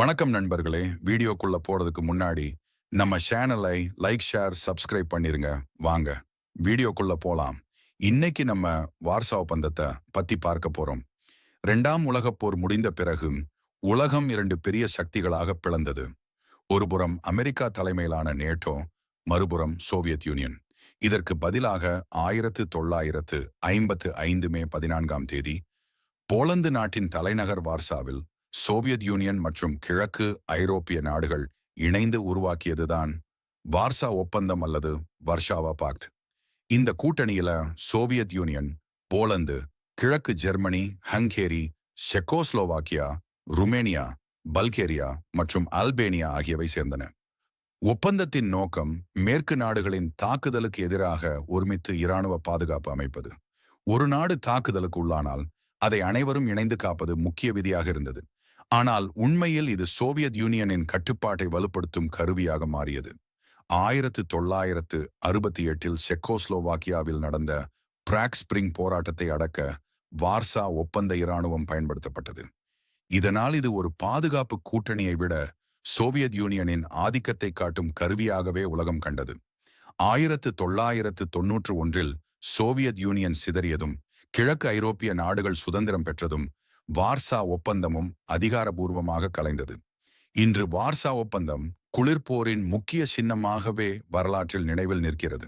வணக்கம் நண்பர்களே. வீடியோக்குள்ள போறதுக்கு முன்னாடி நம்ம சேனலை லைக், ஷேர், சப்ஸ்கிரைப் பண்ணிருங்க. வாங்க வீடியோக்குள்ள போலாம். இன்னைக்கு நம்ம வார்சா ஒப்பந்தத்தை பத்தி பார்க்க போறோம். 2ஆம் உலகப் போர் முடிந்த பிறகு உலகம் 2 பெரிய சக்திகளாக பிளந்தது. ஒருபுறம் அமெரிக்கா தலைமையிலான நேட்டோ, மறுபுறம் சோவியத் யூனியன். இதற்கு பதிலாக 1955 மே 14ஆம் தேதி போலந்து நாட்டின் தலைநகர் வார்சாவில் சோவியத் யூனியன் மற்றும் கிழக்கு ஐரோப்பிய நாடுகள் இணைந்து உருவாக்கியதுதான் வார்சா ஒப்பந்தம் அல்லது வர்ஷாவா பாக்ட். இந்த கூட்டணியில சோவியத் யூனியன், போலந்து, கிழக்கு Germany, Hungary, Czechoslovakia, Romania, Bulgaria மற்றும் அல்பேனியா ஆகியவை சேர்ந்தன. ஒப்பந்தத்தின் நோக்கம் மேற்கு நாடுகளின் தாக்குதலுக்கு எதிராக ஒருமித்து இராணுவ பாதுகாப்பு அமைப்பது. ஒரு நாடு தாக்குதலுக்கு உள்ளானால் அதை அனைவரும் இணைந்து காப்பது முக்கிய விதியாக இருந்தது. ஆனால் உண்மையில் இது சோவியத் யூனியனின் கட்டுப்பாட்டை வலுப்படுத்தும் கருவியாக மாறியது. 1968 செக்கோஸ்லோவாக்கியாவில் நடந்த பிராக் ஸ்பிரிங் போராட்டத்தை அடக்க வார்சா ஒப்பந்த இராணுவம் பயன்படுத்தப்பட்டது. இதனால் இது ஒரு பாதுகாப்பு கூட்டணியை விட சோவியத் யூனியனின் ஆதிக்கத்தை காட்டும் கருவியாகவே உலகம் கண்டது. 1991 சோவியத் யூனியன் சிதறியதும் கிழக்கு ஐரோப்பிய நாடுகள் சுதந்திரம் பெற்றதும் வார்சா ஒப்பந்தமும் அதிகாரபூர்வமாக கலைந்தது. இன்று வார்சா ஒப்பந்தம் குளிர்போரின் முக்கிய சின்னமாகவே வரலாற்றில் நினைவில் நிற்கிறது.